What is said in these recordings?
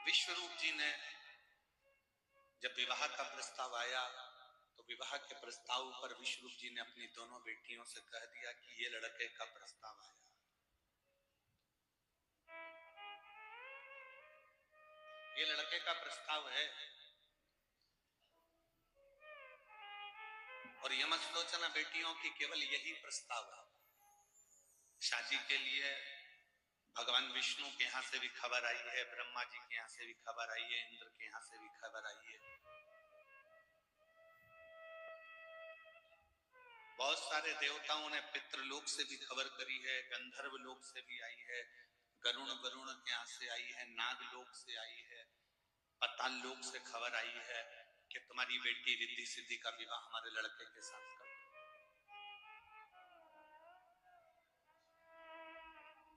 विश्वरूप जी ने जब विवाह का प्रस्ताव आया तो विवाह के प्रस्ताव पर विश्वरूप जी ने अपनी दोनों बेटियों से कह दिया कि ये लड़के का प्रस्ताव आया, ये लड़के का प्रस्ताव है। और ये मत सोचना बेटियों की केवल यही प्रस्ताव है, शादी के लिए भगवान विष्णु के यहाँ से भी खबर आई है, ब्रह्मा जी के यहाँ से भी खबर आई है, इंद्र के यहाँ से भी खबर आई है, बहुत सारे देवताओं ने पितृलोक से भी खबर करी है, गंधर्व लोक से भी आई है, गरुण के यहाँ से आई है, नाग लोक से आई है, पाताल लोक से खबर आई है कि तुम्हारी बेटी रिद्धि सिद्धि का विवाह हमारे लड़के के साथ कर।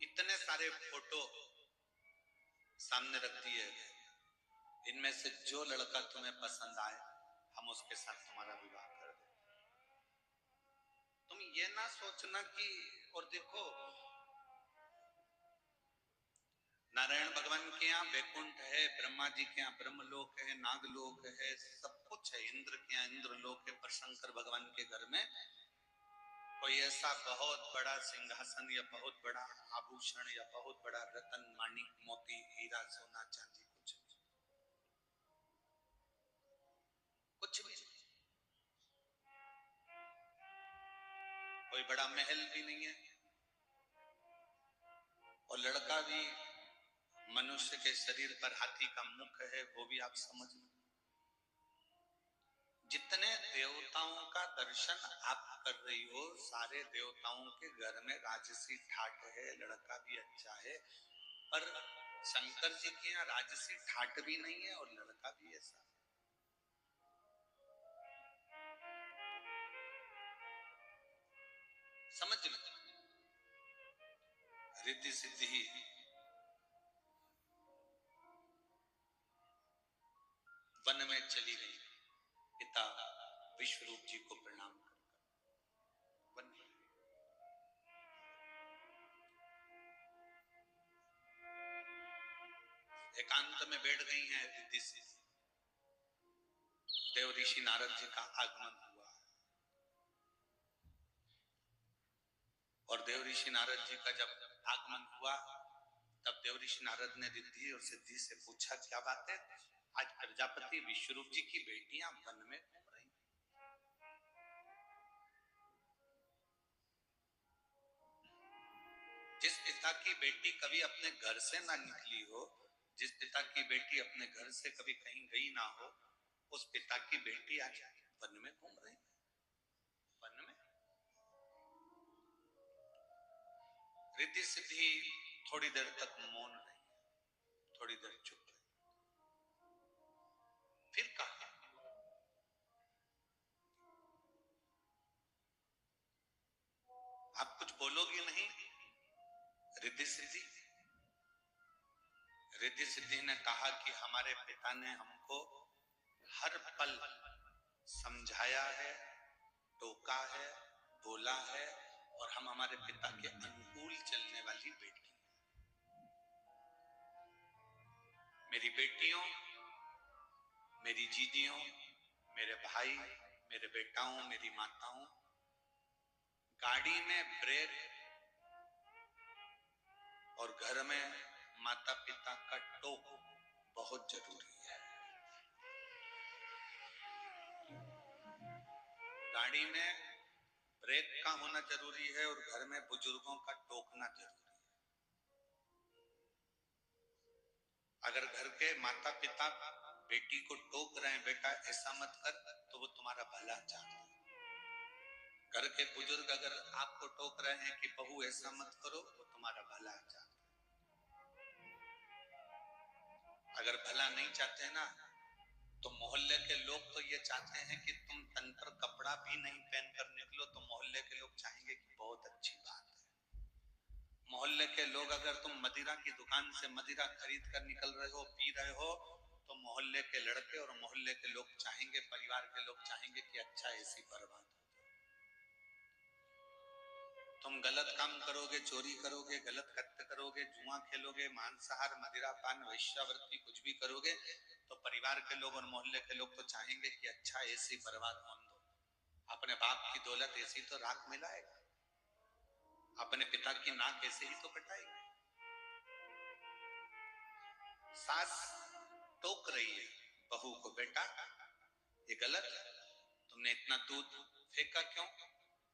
इतने सारे फोटो सामने रख दिए गए, इनमें से जो लड़का तुम्हें पसंद आए हम उसके साथ तुम्हारा विवाह कर दें। तुम ये ना सोचना कि, और देखो नारायण भगवान के यहाँ वैकुंठ है, ब्रह्मा जी के यहाँ ब्रह्मलोक है, नागलोक है, सब कुछ है, इंद्र के यहाँ इंद्रलोक है, पर शंकर भगवान के घर में कोई ऐसा बहुत बड़ा सिंहासन या बहुत बड़ा आभूषण या बहुत बड़ा रतन माणिक मोती हीरा सोना चांदी कुछ भी नहीं, कोई बड़ा महल भी नहीं है, और लड़का भी मनुष्य के शरीर पर हाथी का मुख है, वो भी आप समझ लो। जितने देवताओं का दर्शन आप कर रही हो, सारे देवताओं के घर में राजसी ठाट है, लड़का भी अच्छा है, पर शंकर जी के यहाँ राजसी ठाट भी नहीं है और लड़का भी ऐसा। समझ लो, रिद्धि सिद्धि वन में चली गई, पिता विश्वरूप जी को प्रणाम कर वन में। एकांत में बैठ गई हैं रिद्धि सिद्धि। देव ऋषि नारद जी का आगमन हुआ, और देव ऋषि नारद जी का जब आगमन हुआ तब देव ऋषि नारद ने रिद्धि और सिद्धि से पूछा, क्या बात है, आज प्रजापति विश्वरूप जी की बेटियां वन में घूम रही। जिस पिता की बेटी कभी अपने घर से ना निकली हो, जिस पिता की बेटी अपने घर से कभी कहीं गई ना हो, उस पिता की बेटी आज वन में घूम रही। वन में रिद्धि सिद्धि थोड़ी देर तक मौन रही, थोड़ी देर चुप रही, फिर कहा, आप कुछ बोलोगी नहीं रिद्धि सिद्धि? रिद्धि सिद्धि ने कहा कि हमारे पिता ने हमको हर पल समझाया है, टोका है, बोला है, और हम हमारे पिता के अनुकूल चलने वाली बेटी। मेरी बेटियों, मेरी जीजियों, मेरे भाई, मेरे बेटाओं, मेरी माताओं, गाड़ी में ब्रेक और घर में माता पिता का टोक बहुत जरूरी है। गाड़ी में ब्रेक का होना जरूरी है और घर में बुजुर्गों का टोकना जरूरी है। अगर घर के माता पिता बेटी को टोक रहे हैं, बेटा ऐसा मत कर, तो वो तुम्हारा भला चाहते हैं। घर के बुजुर्ग अगर आपको टोक रहे हैं कि बहू ऐसा मत करो, वो तुम्हारा भला चाहते हैं। अगर भला नहीं चाहते ना, तो मोहल्ले के लोग तो ये चाहते हैं कि तुम तन पर कपड़ा भी नहीं पहन कर निकलो, तो मोहल्ले के लोग चाहेंगे कि बहुत अच्छी बात है। मोहल्ले के लोग अगर तुम मदिरा की दुकान से मदिरा खरीद कर निकल रहे हो, पी रहे हो, तो मोहल्ले के लड़के और मोहल्ले के लोग चाहेंगे, परिवार के लोग चाहेंगे कि अच्छा ऐसी बर्बाद हो। तुम गलत काम करोगे, चोरी करोगे, गलत कृत्य करोगे, जुआ खेलोगे, मांसाहार, मदिरापान, वेश्यावृत्ति कुछ भी करोगे, तो परिवार के लोग और मोहल्ले के लोग तो चाहेंगे कि अच्छा ऐसे ही बर्बाद होने दो, अपने बाप की दौलत ऐसी तो राख मिलाएगा, अपने पिता की नाक ऐसे ही तो कटाएगी। सास टोक रही है बहू को, बेटा ये गलत है, तुमने इतना दूध फेंका क्यों,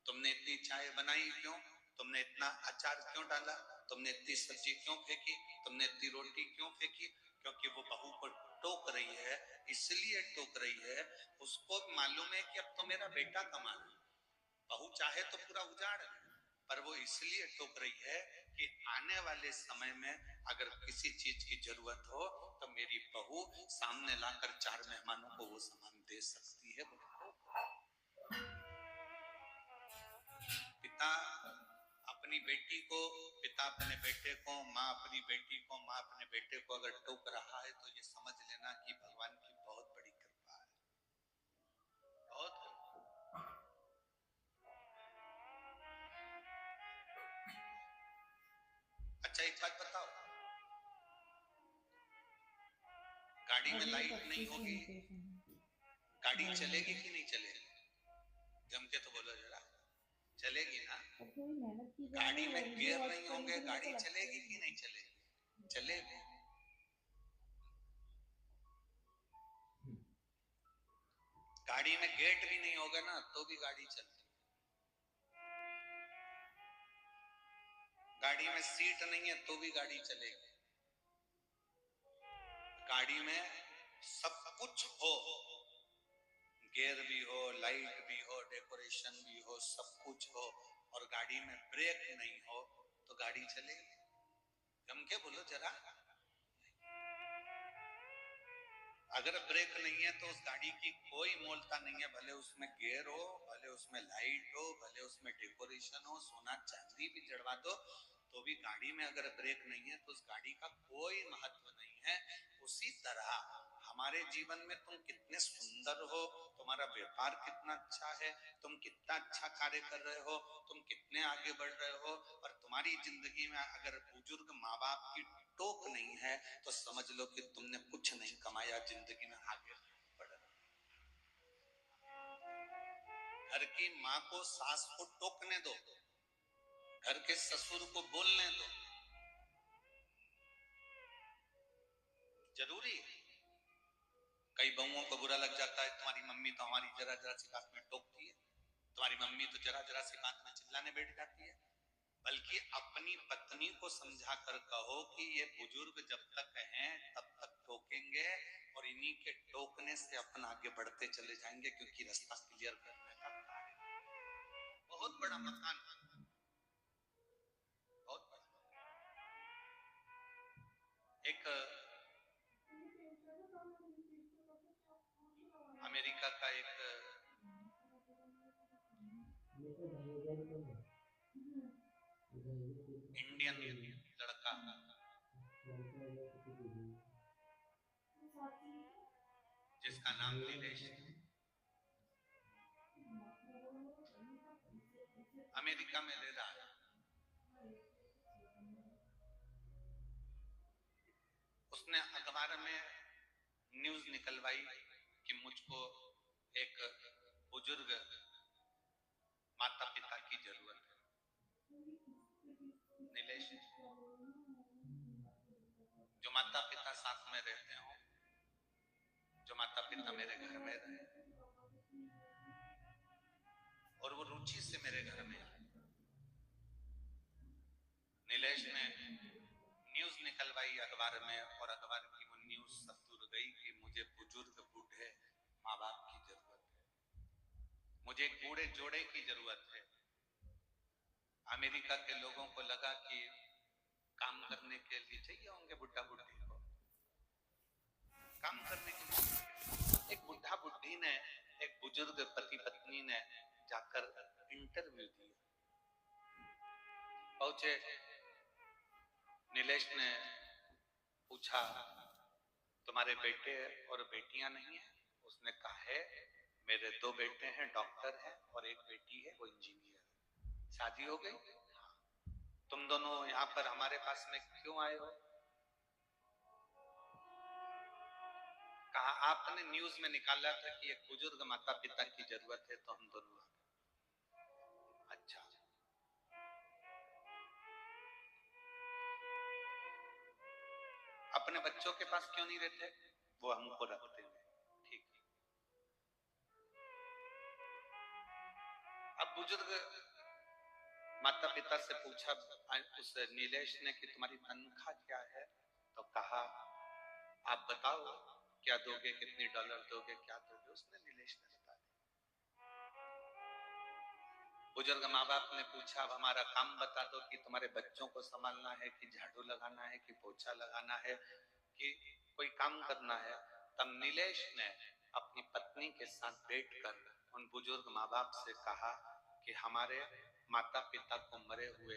तुमने इतनी चाय बनाई क्यों, तुमने इतना अचार क्यों डाला, तुमने इतनी सब्जी क्यों फेंकी, तुमने इतनी रोटी क्यों फेंकी। क्योंकि वो बहू को टोक रही है, इसलिए टोक रही है, उसको मालूम है कि अब तो मेरा बेटा कमा रहा है, बहू चाहे तो पूरा उजाड़ दे, पर वो इसलिए टोक रही है कि आने वाले समय में अगर किसी चीज की जरूरत हो तो मेरी बहू सामने लाकर 4 मेहमानों को वो सामान दे सकती है। पिता अपनी बेटी को, पिता अपने बेटे को, माँ अपनी बेटी को, माँ अपने बेटे को अगर टोक रहा है तो ये समझ लेना कि भगवान की बहुत बड़ी कृपा है, बहुत। अच्छा एक बात बताओ, गाड़ी में लाइट नहीं होगी, गाड़ी चलेगी कि नहीं चलेगी? जम के तो बोलो जरा, चलेगी ना? गाड़ी में गियर नहीं होंगे, गाड़ी चलेगी कि नहीं चलेगी? चलेगी। गाड़ी में गेट भी नहीं होगा ना तो भी गाड़ी चलती। गाड़ी में सीट नहीं है तो भी गाड़ी चलेगी। गाड़ी में सब कुछ हो, गियर भी हो, लाइट भी हो, डेकोरेशन भी हो, सब कुछ हो, और गाड़ी में ब्रेक नहीं हो तो गाड़ी चलेगी? जम के बोलो जरा। अगर ब्रेक नहीं है तो उस गाड़ी की कोई मोलता नहीं है, भले उसमें गियर हो, भले उसमें लाइट हो, भले उसमें डेकोरेशन हो, सोना चांदी भी जड़वा दो, तो भी गाड़ी में अगर ब्रेक नहीं है तो उस गाड़ी का कोई महत्व नहीं है। उसी तरह हमारे जीवन में तुम कितने सुंदर हो, तुम्हारा व्यापार कितना अच्छा है, तुम कितना अच्छा कार्य कर रहे हो, तुम कितने आगे बढ़ रहे हो, और तुम्हारी जिंदगी में अगर बुजुर्ग माँ बाप की टोक नहीं है तो समझ लो कि तुमने कुछ नहीं कमाया, जिंदगी में आगे बढ़। घर की माँ को, सास को टोकने दो, घर के ससुर को बोलने दो, जरूरी है। कई बहुओं को बुरा लग जाता है, तुम्हारी मम्मी तो हमारी जरा जरा सी बात में टोकती है, तुम्हारी मम्मी तो जरा जरा सी बात में चिल्लाने बैठ जाती है। बल्कि अपनी पत्नी को समझा कर कहो कि ये बुजुर्ग जब तक हैं तब तक टोकेंगे, और इन्हीं के टोकने से अपन आगे बढ़ते चले जाएंगे, क्योंकि रास्ता क्लियर करने का कार्य बहुत बड़ा मकान, बहुत बड़ा। एक अमेरिका का एक इंडियन लड़का, जिसका नाम नीलेश है, अमेरिका में रह रहा है। उसने अखबार में न्यूज निकलवाई कि मुझको एक बुजुर्ग माता पिता की जरूरत है। नीलेश, जो माता पिता साथ में रहते हो, जो माता पिता मेरे घर में रहे और वो रुचि से मेरे घर में आए। नीलेश ने न्यूज निकलवाई अखबार में, और अखबार की वो न्यूज सब दूर गई कि मुझे बुजुर्ग बूढ़े माँ बाप की जरूरत है, मुझे एक बूढ़े जोड़े की जरूरत है। अमेरिका के लोगों को लगा कि काम करने के लिए चाहिए होंगे बुढ़ा बुढ़ी को, काम करने के लिए एक बुढ़ा बुढ़ी ने, एक बुजुर्ग पति पत्नी ने जाकर इंटरव्यू दिया। पहुंचे, नीलेश ने पूछा तुम्हारे बेटे और बेटियां नहीं है? उसने कहा है मेरे 2 बेटे हैं, डॉक्टर हैं, और एक बेटी है वो इंजीनियर है। शादी हो गई? तुम दोनों यहाँ पर हमारे पास में क्यों आए हो? कहा आपने न्यूज में निकाला था कि एक बुजुर्ग माता पिता की जरूरत है, तो हम दोनों आ गए। अच्छा, अपने बच्चों के पास क्यों नहीं रहते? वो हमको रखते हैं। ठीक। अब बुजुर्ग माता पिता से पूछा उस नीलेश ने कि तुम्हारी तनख्वाह क्या है? तो कहा आप बताओ क्या दोगे, कितनी डॉलर दोगे, क्या दोगे? उसने नीलेश ने बता दिया। बुजुर्ग माँ बाप ने पूछा अब हमारा काम बता दो कि तुम्हारे बच्चों को संभालना है कि झाड़ू लगाना है कि पोछा लगाना है कि कोई काम करना है। तब नीलेश ने अपनी पत्नी के साथ बैठकर उन बुजुर्ग माँ बाप से कहा कि हमारे माता पिता को मरे हुए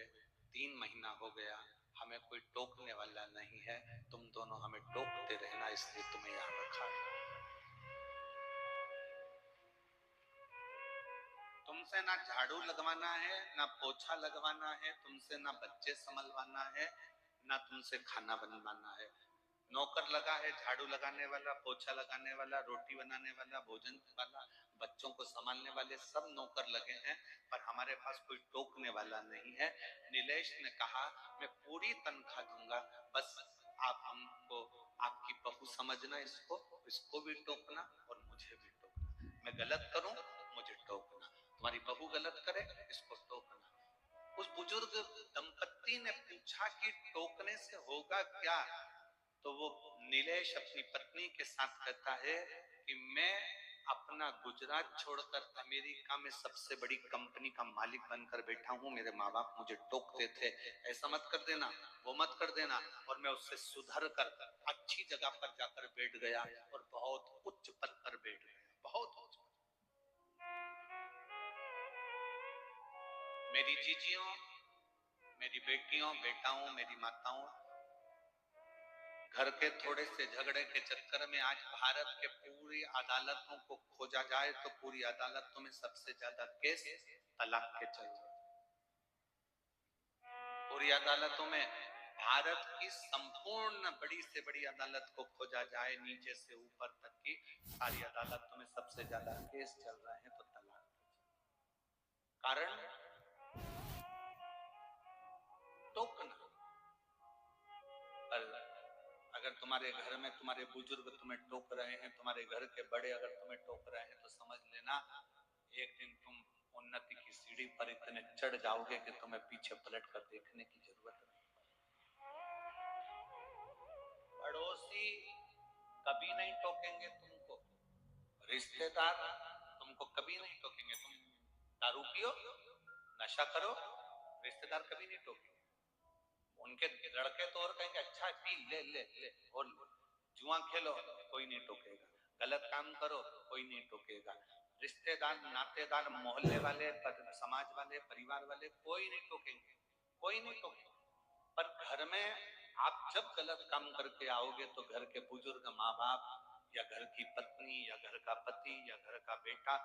3 महीना हो गया, हमें कोई टोकने वाला नहीं है, तुम दोनों हमें टोकते रहना, इसलिए तुम्हें यहाँ रखा है। तुमसे ना झाड़ू लगवाना है, ना पोछा लगवाना है, तुमसे ना बच्चे संभलवाना है, ना तुमसे खाना बनवाना है। नौकर लगा है, झाड़ू लगाने वाला, पोछा लगाने वाला, रोटी बनाने वाला, भोजन वाला, बच्चों को संभालने वाले, सब नौकर लगे हैं, पर हमारे पास कोई टोकने वाला नहीं है। नीलेश ने कहा मैं पूरी तनख्वाह दूंगा, बस आप हमको आपकी बहू समझना, इसको भी टोकना और मुझे भी टोकना। मैं गलत करूं मुझे टोकना, तुम्हारी बहू गलत करे इसको टोकना। उस बुजुर्ग दंपत्ति ने पूछा कि टोकने से होगा क्या? तो वो नीलेश अपनी पत्नी के साथ कहता है कि मैं अपना गुजरात छोड़कर अमेरिका में सबसे बड़ी कंपनी का मालिक बनकर बैठा हूं, मेरे माँ बाप मुझे टोकते थे, ऐसा मत कर देना, वो मत कर देना, और मैं उससे सुधर कर अच्छी जगह पर जाकर बैठ गया और बहुत उच्च पद पर बैठ गया, बहुत उच्च। मेरी जीजियों, मेरी बेटियों, बेटाओं, मेरी माताओं, घर के थोड़े से झगड़े के चक्कर में आज भारत के पूरी अदालतों को खोजा जाए तो पूरी अदालतों में सबसे ज्यादा केस तलाक के चल रहे। पूरी अदालतों में भारत की संपूर्ण बड़ी से बड़ी अदालत को खोजा जाए, नीचे से ऊपर तक की सारी अदालतों में सबसे ज्यादा केस चल रहे हैं तो तलाक। कारण टोकना। अगर तुम्हारे घर में तुम्हारे बुजुर्ग तुम्हें टोक रहे हैं, तुम्हारे घर के बड़े अगर तुम्हें टोक रहे हैं, तो समझ लेना एक दिन तुम उन्नति की सीढ़ी पर इतने चढ़ जाओगे कि तुम्हें पीछे पलट कर देखने की जरूरत नहीं। पड़ोसी कभी नहीं टोकेंगे तुमको, रिश्तेदार तुमको कभी नहीं टोकेंगे। तुम दारू पियो, नशा करो, रिश्तेदार कभी नहीं टोकेंगे। उनके लड़के तो और कहेंगे अच्छा पी ले ले ले, और जुआ खेलो कोई नहीं टोकेगा, गलत काम करो कोई नहीं टोकेगा। रिश्तेदार, नातेदार, मोहल्ले वाले, समाज वाले, परिवार वाले कोई नहीं टोकेंगे, कोई नहीं टोकेंगे। पर घर में आप जब गलत काम करके आओगे तो घर के बुजुर्ग माँ बाप या घर की पत्नी या घर का पति या घर का बेटा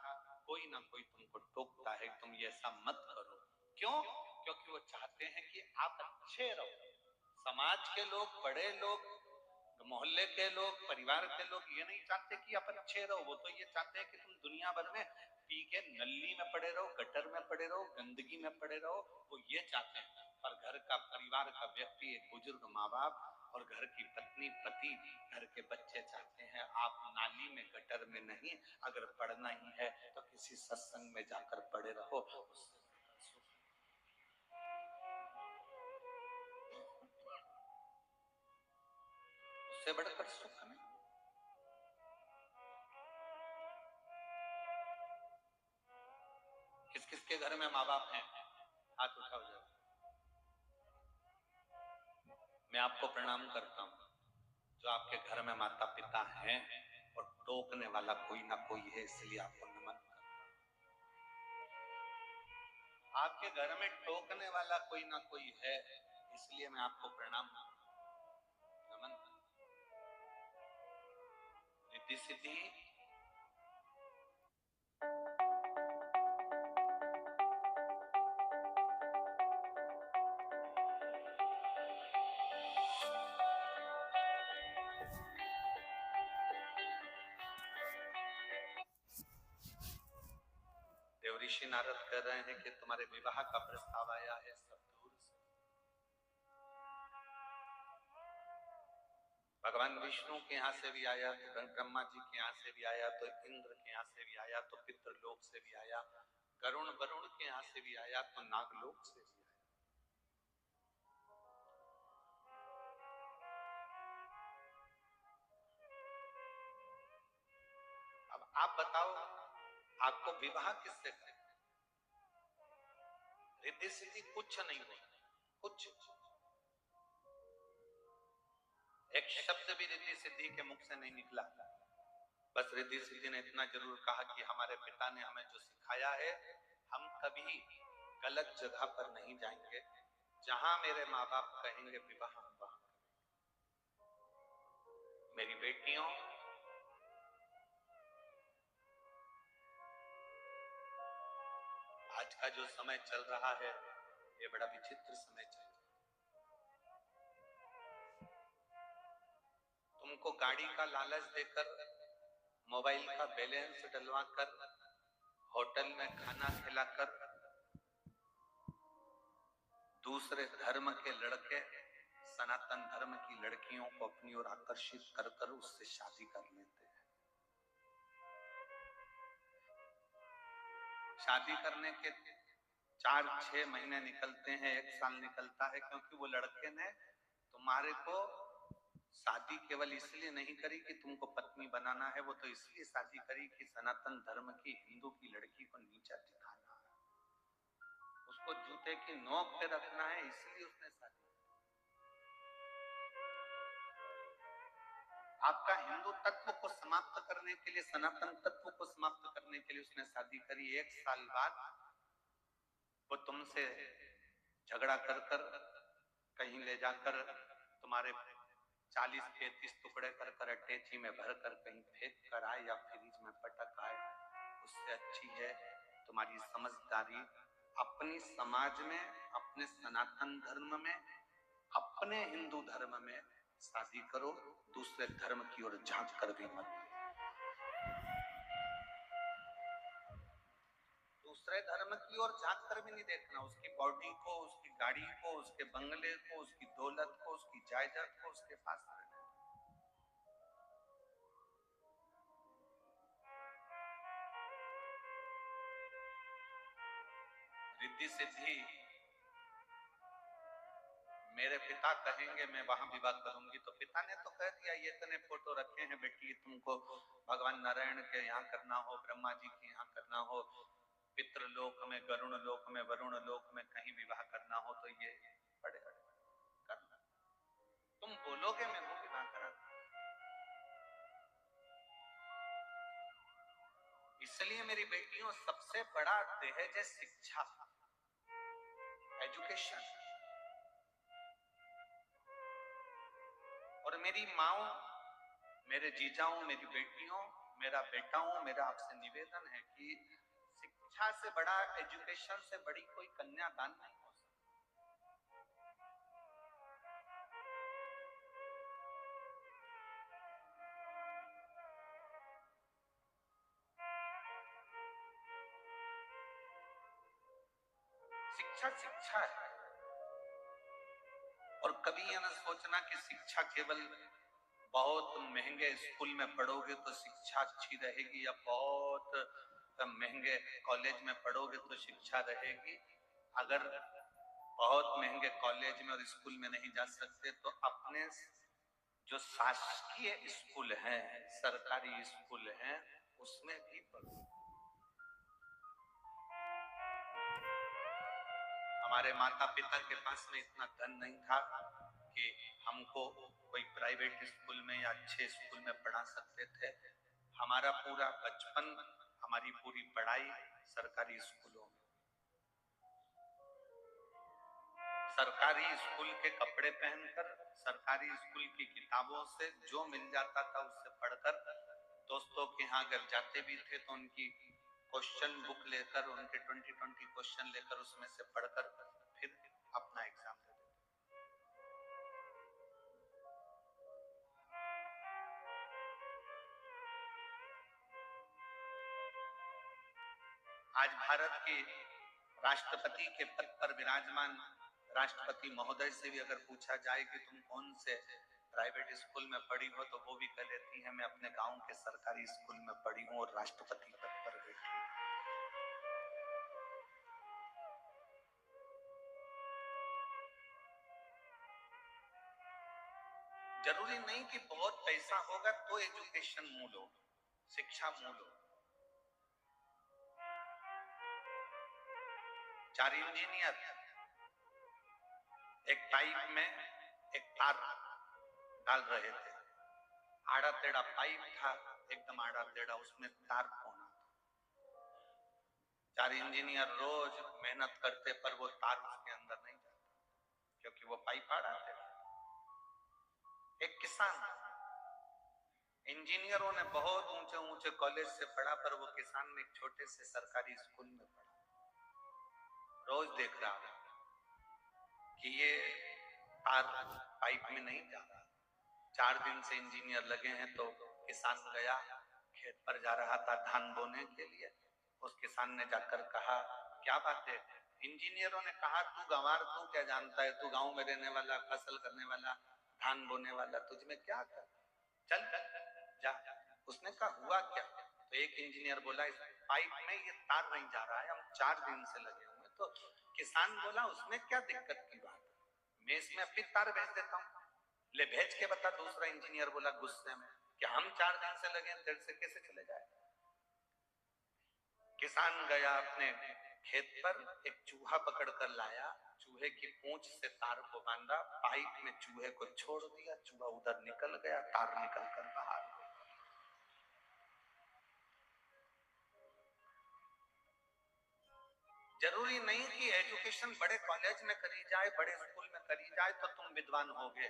कोई ना कोई तुमको टोकता है, तुम ये ऐसा मत करो। क्यों? क्योंकि वो चाहते हैं कि आप अच्छे रहो। समाज के लोग, बड़े लोग, मोहल्ले के लोग, परिवार के लोग ये नहीं चाहते कि आप अच्छे रहो, वो तो ये चाहते हैं कि तुम दुनिया भर में पी के नल्ली में पड़े रहो, गटर में पड़े रहो, गंदगी में पड़े रहो, वो ये चाहते हैं। पर घर का, परिवार का व्यक्ति, एक बुजुर्ग माँ बाप और घर की पत्नी, पति, घर के बच्चे चाहते हैं आप नाली में, गटर में नहीं, अगर पढ़ना ही है तो किसी सत्संग में जाकर पड़े रहो, उससे बढ़कर सुख नहीं। किस किस के घर में माँ बाप हैं? हाथ उठाओ जरा। मैं आपको प्रणाम करता हूँ जो आपके घर में माता पिता हैं और टोकने वाला कोई ना कोई है, इसलिए आपको नमन करता हूँ। आपके घर में टोकने वाला कोई ना कोई है, इसलिए मैं आपको प्रणाम नमन करता हूँ। रिद्धि सिद्धि ऋषि नारद कह रहे हैं कि तुम्हारे विवाह का प्रस्ताव आया है सब दूर से। भगवान विष्णु के यहाँ से भी आया, तो ब्रह्मा जी के यहाँ से भी आया, तो इंद्र के यहाँ से भी आया, तो पितृलोक से भी आया, वरुण के यहाँ से भी आया, तो नागलोक से भी आया। अब आप बताओ, आपको विवाह किससे करें? रिद्धि सिद्धि कुछ नहीं हुई, कुछ एक शब्द भी रिद्धि सिद्धि के मुख से नहीं निकला। बस रिद्धि सिद्धि ने इतना जरूर कहा कि हमारे पिता ने हमें जो सिखाया है, हम कभी गलत जगह पर नहीं जाएंगे, जहां मेरे माँ बाप कहेंगे विवाह हम वहां करेंगे। मेरी बेटियों, आज का जो समय चल रहा है, ये बड़ा विचित्र समय चल रहा है। तुमको गाड़ी का लालच देकर, मोबाइल का बैलेंस डलवाकर, होटल में खाना खिलाकर, दूसरे धर्म के लड़के सनातन धर्म की लड़कियों को अपनी ओर आकर्षित कर कर उससे शादी कर लेते हैं। शादी करने के 4-6 महीने निकलते हैं, 1 साल निकलता है, क्योंकि वो लड़के ने तुम्हारे को शादी केवल इसलिए नहीं करी कि तुमको पत्नी बनाना है, वो तो इसलिए शादी करी कि सनातन धर्म की हिंदू की लड़की को नीचा दिखाना है, उसको जूते की नोक पे रखना है, इसलिए उसने शादी। आपका हिंदू तत्व को समाप्त करने के लिए, सनातन तत्व को समाप्त करने के लिए उसने शादी करी। 1 साल बाद वो तुमसे झगड़ा कर कर कहीं ले जाकर तुम्हारे 40-33 टुकड़े कर कर अटैची में भर कर कहीं फेंक कर आए या फ्रिज में पटक आए, उससे अच्छी है तुम्हारी समझदारी। अपनी समाज में, अपने सनातन धर्म में, अपने हिंदू धर्म में शादी करो, दूसरे धर्म की ओर झांक कर भी मत। दूसरे धर्म की ओर झांक कर भी नहीं देखना, उसकी बॉडी को, उसकी गाड़ी को, उसके बंगले को, उसकी दौलत को, उसकी जायदाद को उसके पास रहना। रिद्धि सिद्धि मेरे पिता कहेंगे मैं वहां विवाह करूंगी, तो पिता ने तो कह दिया ये इतने फोटो रखे हैं बेटी, तुमको भगवान नारायण के यहाँ करना हो, ब्रह्मा जी के यहाँ करना हो, पितृलोक में, गरुण लोक में, वरुण लोक में कहीं विवाह करना हो, तो ये बड़े करना। तुम बोलोगे मैं वो विवाह करा। इसलिए मेरी बेटियों, सबसे बड़ा दहेज है शिक्षा, एजुकेशन। और मेरी माओ, मेरे जीजाओं, मेरी बेटियों, मेरा बेटाओं, मेरा आपसे निवेदन है कि शिक्षा से बड़ा, एजुकेशन से बड़ी कोई कन्यादान नहीं हो सकता। शिक्षा शिक्षा है। और कभी यह न सोचना कि शिक्षा केवल बहुत महंगे स्कूल में पढ़ोगे तो शिक्षा अच्छी रहेगी, या बहुत महंगे कॉलेज में पढ़ोगे तो शिक्षा रहेगी। अगर बहुत महंगे कॉलेज में और स्कूल में नहीं जा सकते, तो अपने जो शासकीय स्कूल हैं, सरकारी स्कूल हैं, उसमें भी पढ़ो। हमारे माता पिता के पास में इतना धन नहीं था कि हमको कोई प्राइवेट स्कूल में या अच्छे स्कूल में पढ़ा सकते थे। हमारा पूरा बचपन, हमारी पूरी पढ़ाई सरकारी स्कूलों में। सरकारी स्कूल के कपड़े पहनकर, सरकारी स्कूल की किताबों से जो मिल जाता था उससे पढ़कर, दोस्तों के यहाँ अगर जाते भी थे तो उनकी क्वेश्चन बुक लेकर, उनके 20-20 क्वेश्चन लेकर उसमें से पढ़कर फिर अपना एग्जाम देते। आज भारत के राष्ट्रपति के पद पर विराजमान राष्ट्रपति महोदय से भी अगर पूछा जाए कि तुम कौन से प्राइवेट स्कूल में पढ़ी हो, तो वो भी कह देती है मैं अपने गांव के सरकारी स्कूल में पढ़ी हूँ और राष्ट्रपति पद पर बैठी हूँ। जरूरी नहीं कि बहुत पैसा होगा तो एजुकेशन मूल हो, शिक्षा मूल हो। 4 इंजीनियर एक पाइप में एक तार डाल रहे थे, आड़ा टेढ़ा पाइप था, एकदम आड़ा टेढ़ा, उसमें तार पौना। 4 इंजीनियर रोज मेहनत करते पर वो तार उसके अंदर नहीं जाता, क्योंकि वो पाइप आड़ा टेढ़ा। एक किसान, इंजीनियरों ने बहुत ऊंचे ऊंचे कॉलेज से पढ़ा, पर वो किसान ने एक छोटे से सरकारी स्कूल में पढ़ा। रोज देख रहा कि ये तार पाइप में नहीं जा रहा। 4 दिन से इंजीनियर लगे हैं, तो किसान गया, खेत पर जा रहा था धान बोने के लिए। उस किसान ने जाकर कहा क्या बात है? इंजीनियरों ने कहा तू गंवार, तू क्या जानता है, तू गांव में रहने वाला, फसल करने वाला, धान बोने वाला, तुझमें क्या कर, चल जा। उसने कहा हुआ क्या? तो एक इंजीनियर बोला इस पाइप में ये तार नहीं जा रहा है, हम 4 दिन से लगे हुए। तो किसान बोला उसमें क्या दिक्कत की बात है, मैं इसमें फिर तार भेज देता हूँ, ले भेज के बता। दूसरा इंजीनियर बोला गुस्से में कि हम 4 दिन से लगे, तेरे से कैसे चले जाए। किसान गया अपने खेत पर, एक चूहा पकड़ कर लाया, चूहे की पूंछ से तार को बांधा, पाइप में चूहे को छोड़ दिया, चूहा उधर निकल गया, तार निकल कर बाहर। जरूरी नहीं कि एजुकेशन बड़े कॉलेज में करी जाए, बड़े स्कूल में करी जाए तो तुम विद्वान होगे।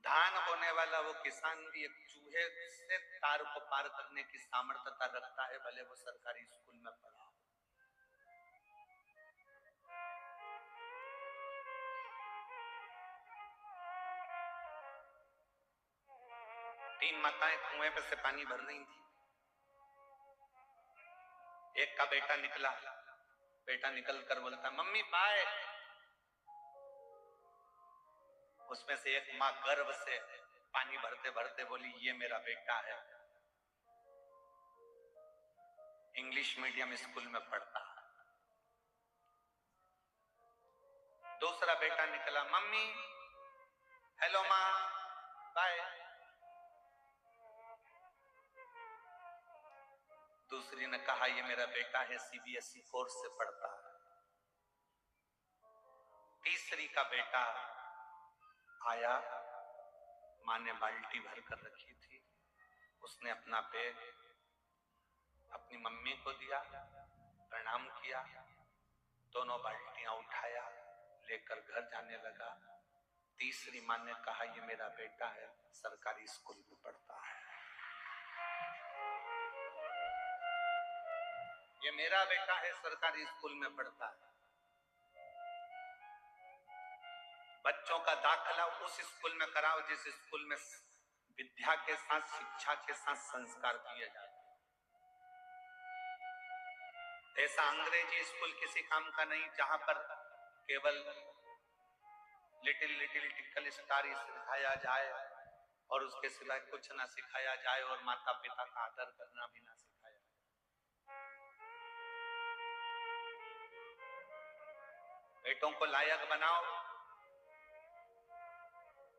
धान बोने वाला वो किसान भी एक चूहे से तार को पार करने की सामर्थ्यता रखता है, भले वो सरकारी स्कूल में पढ़ा। तीन माताएं कुएं पे से पानी भर रही थी। एक का बेटा निकला, बेटा निकल कर बोलता मम्मी बाय। उसमें से एक माँ गर्व से पानी भरते भरते बोली ये मेरा बेटा है, इंग्लिश मीडियम स्कूल में पढ़ता है। दूसरा बेटा निकला, मम्मी हेलो माँ बाय। दूसरी ने कहा ये मेरा बेटा है, सीबीएसई कोर्स से पढ़ता है। तीसरी का बेटा आया, माँ ने बाल्टी भर कर रखी थी, उसने अपना बैग अपनी मम्मी को दिया, प्रणाम किया, दोनों बाल्टियां उठाया, लेकर घर जाने लगा। तीसरी माँ ने कहा ये मेरा बेटा है, सरकारी स्कूल में पढ़ता है, ये मेरा बेटा है, सरकारी स्कूल में पढ़ता है। बच्चों का दाखिला उस स्कूल में कराओ जिस स्कूल में विद्या के साथ शिक्षा के साथ संस्कार दिए जाते हैं। ऐसा अंग्रेजी स्कूल किसी काम का नहीं जहां पर केवल लिटिल लिटिल टिकल स्टार सिखाया जाए और उसके सिवाय कुछ ना सिखाया जाए और माता पिता का आदर करना भी ना सिखाया जाए। बेटों को लायक बनाओ,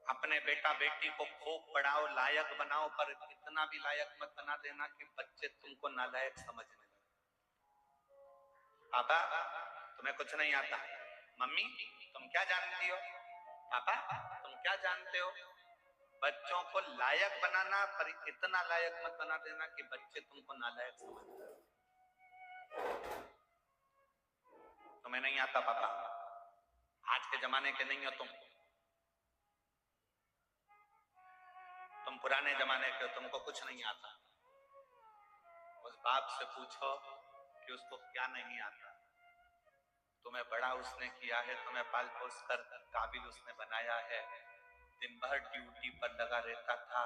अपने बेटा बेटी को खूब पढ़ाओ, लायक बनाओ, पर इतना भी लायक मत बना देना कि बच्चे तुमको नालायक समझने लगे। पापा तुम्हें कुछ नहीं आता, मम्मी तुम क्या जानती हो, पापा तुम क्या जानते हो। बच्चों को लायक बनाना, पर इतना लायक मत बना देना कि बच्चे तुमको नालायक समझते हो। तुम्हें नहीं आता पापा, आज के जमाने के नहीं हो तुम पुराने जमाने के हो, तुमको कुछ नहीं आता। उस बाप से पूछो कि उसको क्या नहीं आता। तुम्हें बड़ा उसने किया है, तुम्हें पाल पोस कर काबिल उसने बनाया है, दिन भर ड्यूटी पर लगा रहता था,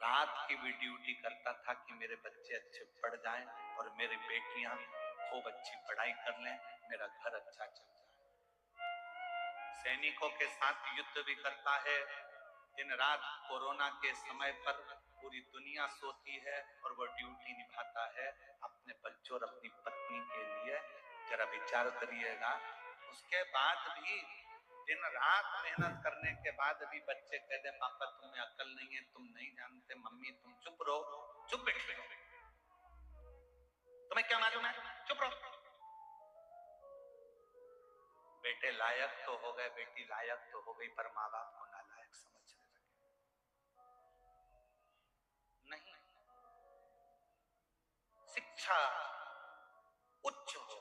रात की भी ड्यूटी करता था कि मेरे बच्चे अच्छे पढ़ जाएं और मेरी बेटियां खूब अच्छी पढ़ाई कर लें, मेरा घर अच्छा चल जाए। सैनिकों के साथ युद्ध भी करता है, दिन रात कोरोना के समय पर पूरी दुनिया सोती है और वो ड्यूटी निभाता है अपने बच्चों और अपनी पत्नी के लिए। जरा विचार करिएगा, उसके बाद भी दिन रात मेहनत करने के बाद भी बच्चे कहते हैं पापा तुम्हें अकल नहीं है, तुम नहीं जानते, मम्मी तुम चुप रहो, चुप बैठे रहो, तुम्हें क्या मालूम है, चुप रहो। बेटे लायक तो हो गए, बेटी लायक तो हो गई, पर माँ बाप को नालायक समझने लगे। नहीं, शिक्षा उच्च हो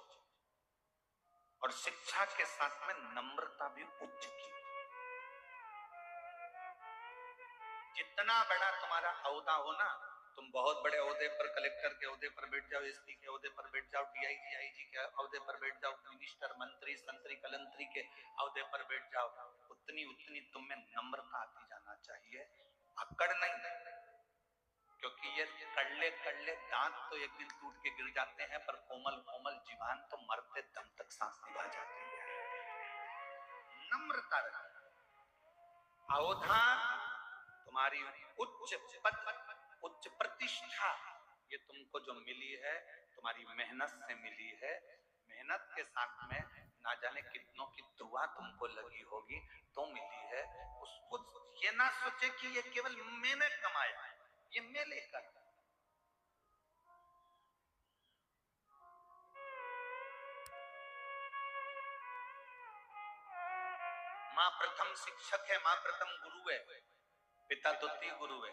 और शिक्षा के साथ में नम्रता भी उच्च की। जितना बड़ा तुम्हारा औहदा हो ना, तुम बहुत बड़े औहदे पर, कलेक्टर के औहदे पर बैठ जाओ, एसपी के औहदे पर बैठ जाओ, डीआईजी आईजी के औहदे पर बैठ जाओ, मिनिस्टर मंत्री संतरी कलंतरी के औहदे पर बैठ जाओ, उतनी उतनी तुम में नम्रता आती जाना चाहिए, अकड़ नहीं। क्योंकि ये कड़ले कड़ले दांत तो एक दिन टूट के गिर जाते हैं, पर कोमल कोमल जीवान तो मरते दम तक सांस निभा जाती है। नम्रता रखो। औहदा, तुम्हारी उच्च पद, उच्च प्रतिष्ठा, ये तुमको जो मिली है तुम्हारी मेहनत से मिली है। मेहनत के साथ में ना जाने कितनों की दुआ तुमको लगी होगी तो मिली है। उसको ये ना सोचे कि ये केवल मैंने कमाया, ये मैं लेकर। माँ प्रथम शिक्षक है, माँ प्रथम गुरु है, पिता द्वितीय गुरु है,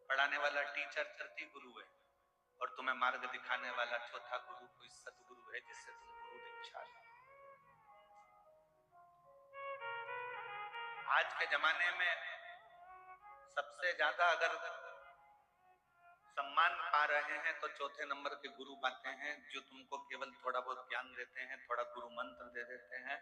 पढ़ाने वाला टीचर तृतीय गुरु है, और तुम्हें मार्ग दिखाने वाला चौथा गुरु कोई सतगुरु है जिससे तुम गुरु दीक्षा लो। आज के जमाने में सबसे ज्यादा अगर सम्मान पा रहे हैं तो चौथे नंबर के गुरु पाते हैं, जो तुमको केवल थोड़ा बहुत ज्ञान देते हैं, थोड़ा गुरु मंत्र दे देते हैं,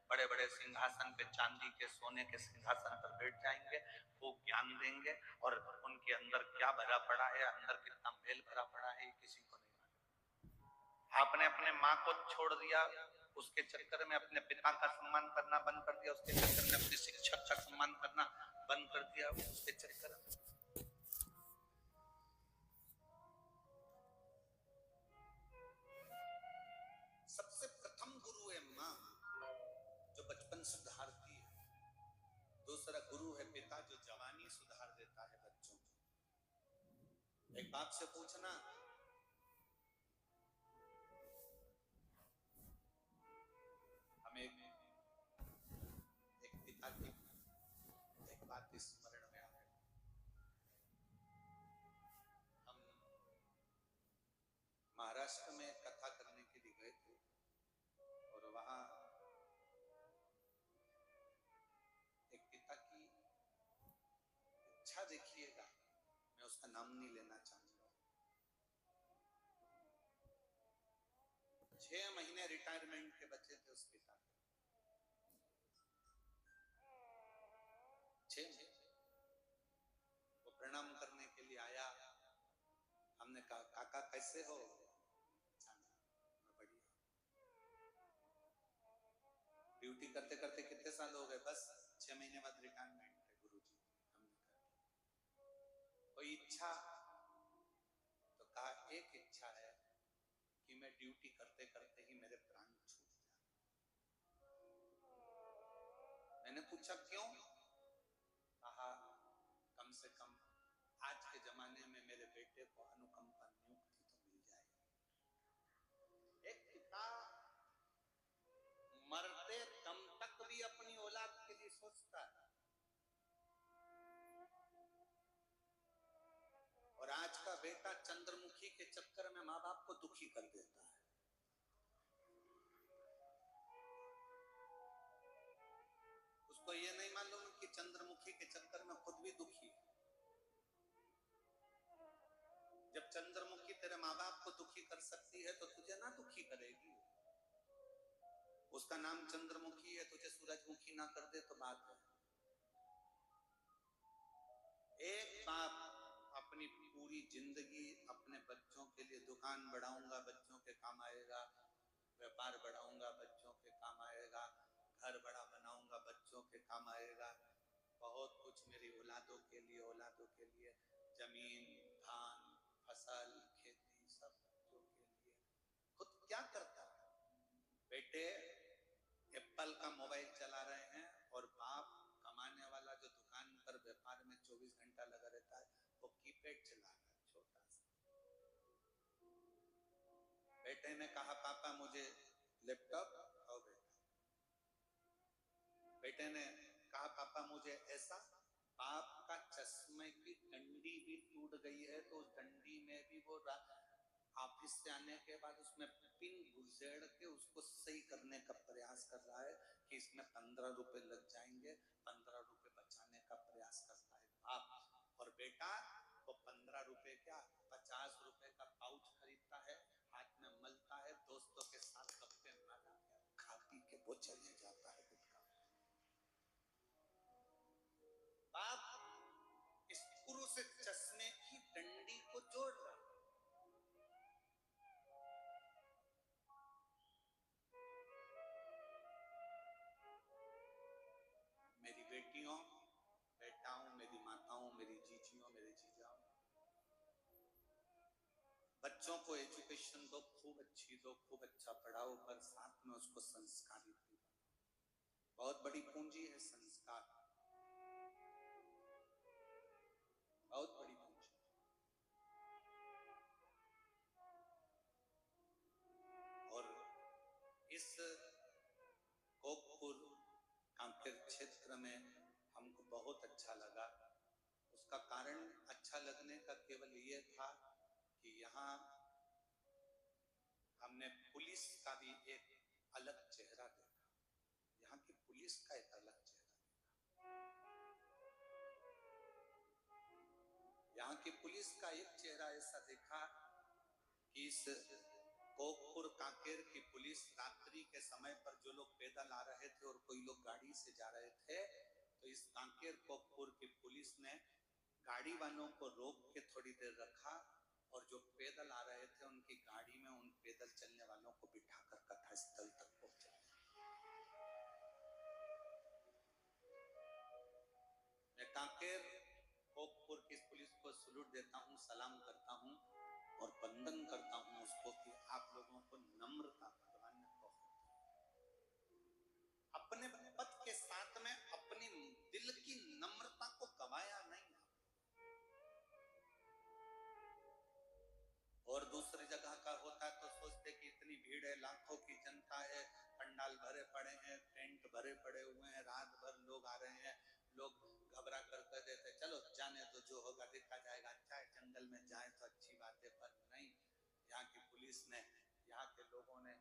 बड़े बड़े सिंहासन पे, चांदी के सोने के सिंहासन पर बैठ जाएंगे, वो ज्ञान देंगे, और उनके अंदर क्या भरा पड़ा है, अंदर कितना मेल भरा पड़ा है, ये किसी को नहीं मालूम। आपने अपने माँ को छोड़ दिया, उसके चक्कर में अपने पिता का सम्मान करना बंद कर दिया, उसके चक्कर में अपने शिक्षक का सम्मान करना बंद कर दिया, उसके चक्कर में सबसे प्रथम गुरु है माँ, जो बचपन सुधारती है। दूसरा गुरु है पिता, जो जवानी सुधार देता है बच्चों की। एक बाप से पूछना, हमें एक पिता की एक बात स्मरण में आ गई। हम महाराष्ट्र में कथा करने के लिए गए थे, और वहां एक पिता की इच्छा देखिएगा, मैं उसका नाम नहीं लेना चाहूंगा। 6 महीने रिटायरमेंट के बचे थे उस पिता के, 6 महीने। वो प्रणाम करने के लिए आया, हमने कहा काका कैसे हो? बढ़िया। ड्यूटी करते करते कितने साल हो गए? बस 6 महीने बाद रिटायरमेंट है गुरुजी। हमने कहा कोई इच्छा? तो कहा एक इच्छा है कि मैं ड्यूटी करते करते ही मेरे प्राण छूट जाए। मैंने पूछा क्यों? कहा कम से कम आज के जमाने में मेरे बेटे को अनुकंपा नियुक्ति तो मिल जाएगी। एक पिता मरते दम तक भी अपनी औलाद के लिए सोचता है, और आज का बेटा चंद्रमुखी के चक्कर में माँ बाप को दुखी कर देता है। उसको ये नहीं मालूम कि चंद्रमुखी के चक्कर में खुद भी दुखी है। जब चंद्रमुखी तेरे माँ बाप को दुखी कर सकती है तो तुझे ना दुखी करेगी। उसका नाम चंद्रमुखी है, तुझे सूरजमुखी ना कर दे तो बात है। एक बाप अपनी पूरी जिंदगी अपने बच्चों के लिए दुकान बढ़ाऊंगा, बच्चों के काम आएगा, व्यापार बढ़ाऊंगा, बच्चों के काम आएगा, घर बड़ा बनाऊंगा, बच्चों के काम आएगा, बहुत कुछ मेरी औलादों के लिए जमीन, धान, फसल, खेती, सब बच्चों के लिए। खुद क्या करता है? बेटे एप्पल का मोबाइल चला रहे हैं और बाप कमाने वाला जो दुकान पर व्यापार में 24 घंटा लगा रहता है, वो कीपैड चला रहा है छोटा सा। बेटे ने कहा पापा मुझे लैपटॉप, हो बेटा। बेटे ने कहा पापा मुझे ऐसा। बाप का चश्मे की डंडी भी टूट गई है, तो उस डंडी में भी वो ऑफिस से आने के बाद उसमें पिन घुसेड़ के उसको सही करने का प्रयास कर रहा है कि इसमें 15 रुपए लग जाएंगे, 15 रुपए बचाने का प्रयास करता है बाप। और बेटा वो 15 रुपए क्या 50 रुपए का पाउच खरीदता है, हाथ में मलता है, दोस्तों के साथ गप्पे मारा खा पी के वो चले जाता है गुटखा। बाप स्क्रू से चश्मे की डंडी को जोड़ रहा। मेरी बेटियों, बेटाओं, मेरी माताओं, मेरी जीजियों, मेरे जीजाओं, बच्चों को एजुकेशन दो, खूब अच्छी दो, खूब अच्छा पढ़ाओ, पर साथ में उसको संस्कारित भी बनाओ। बहुत बड़ी पूंजी है संस्कार, बहुत बड़ी पूंजी। और इस कोकपुर कांकेर क्षेत्र में हमको बहुत अच्छा लगा। उसका कारण अच्छा लगने का केवल ये था कि यहाँ हमने पुलिस का भी एक अलग चेहरा देखा। यहाँ की पुलिस का एक अलग चेहरा देखा। यहाँ की पुलिस का एक चेहरा ऐसा देखा कि इस कोकपुर कांकेर की पुलिस रात्रि के समय पर जो लोग पैदल आ रहे थे और कोई लोग गाड़ी से जा रहे थे, तो इस कांकेर कोकपुर की पुलिस ने गाड़ी वालों को रोक के थोड़ी देर रखा और जो पैदल आ रहे थे उनकी गाड़ी में उन पैदल चलने वालों को बिठाकर कथा स्थल तक पहुंचाया। मैं कांकेर कोकपुर की पुलिस को सलूट देता हूँ, सलाम करता हूँ और वंदन करता हूँ उसको कि आप लोगों को नम्रता भगवान ने बहुत अपने पद के साथ में अपनी दिल की नम्रता को गवाया नहीं। और दूसरी जगह का होता तो सोचते कि इतनी भीड़ है, लाखों की जनता है, पंडाल भरे पड़े हैं, टेंट भरे पड़े हुए हैं, रात भर लोग आ रहे हैं, लोग घबरा कर कह देते चलो जाने तो जो होगा देखा जाएगा, अच्छा है जंगल में जाए तो अच्छी बात है। पर नहीं, यहाँ की पुलिस ने, यहाँ के लोगों ने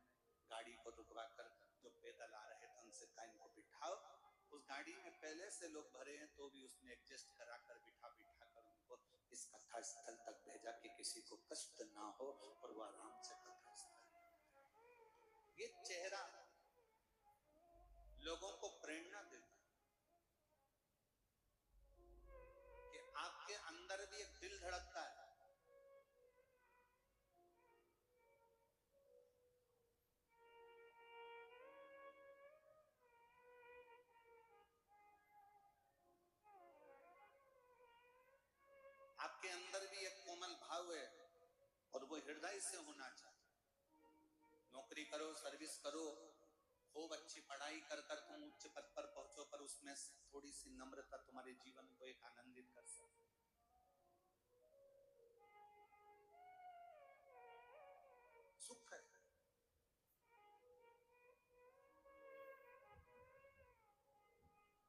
गाड़ी को रुकवा कर जो पैदल आ रहे थे उनसे कहा इनको बिठाओ। उस गाड़ी में पहले से लोग भरे हैं तो भी उसने एडजस्ट करा कर बिठा कर उनको इस कथा स्थल तक भेजा कि किसी को कष्ट ना हो और वो आराम से कथा स्थल। ये चेहरा लोगों को प्रेरणा देता कि आपके अंदर भी एक दिल धड़कता है। आपके अंदर भी एक कोमल भाव है और वो हृदय से होना चाहिए। नौकरी करो, सर्विस करो, खूब अच्छी पढ़ाई कर तुम उच्च पद पर पहुंचो, पर उसमें थोड़ी सी नम्रता तुम्हारे जीवन को एक आनंदित कर सकती। सुख है।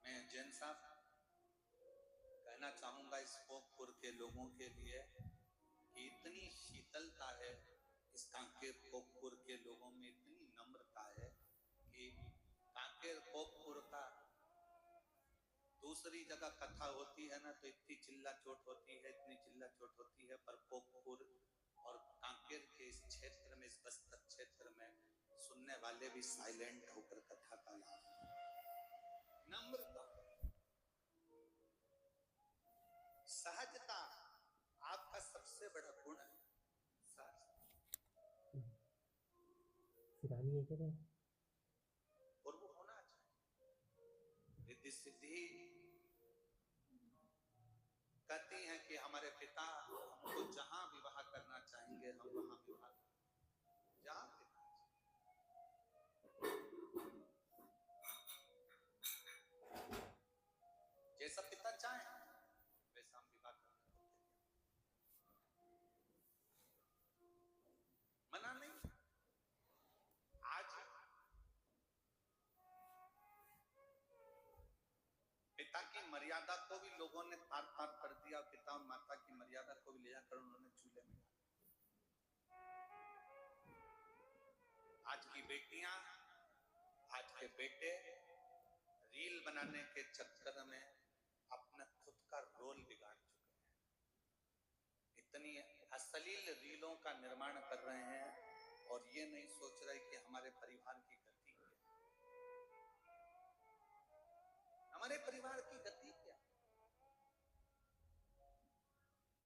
मैं जैन साहब कहना चाहूंगा इस कोकपुर के लोगों के लिए कि इतनी शीतलता है इस कांकेर कोकपुर के लोगों में, इतनी नम्रता है कि कांकेर कोकपुर का दूसरी जगह कथा होती है ना तो इतनी चिल्ला चोट होती है, इतनी चिल्ला चोट होती है, पर कोकपुर और कांकेर के इस क्षेत्र में, इस बस्तर क्षेत्र में सुनने वाले भी साइलेंट होकर कथा का लाभ। सहजता, आपका सिरानी है क्या? और वो होना चाहिए। रिद्धि सिद्धि कहती हैं कि हमारे पिता हमको जहां विवाह करना चाहेंगे हम वहां विवाह करेंगे, जहां पिता जैसा पिता चाहे वैसा हम विवाह करने को तैयार, मना नहीं। आज पिता की मर्यादा को भी लोगों ने तार तार कर दिया, पिता और माता की मर्यादा को भी ले जाकर उन्होंने चूल्हे में डाला। आज की बेटियां, आज के बेटे रील बनाने के चक्कर में अपना खुद का रोल बिगाड़ चुके हैं। इतनी अश्लील रीलों का निर्माण कर रहे हैं और ये नहीं सोच रहे कि हमारे परिवार की गति क्या है। हमारे परिवार की गति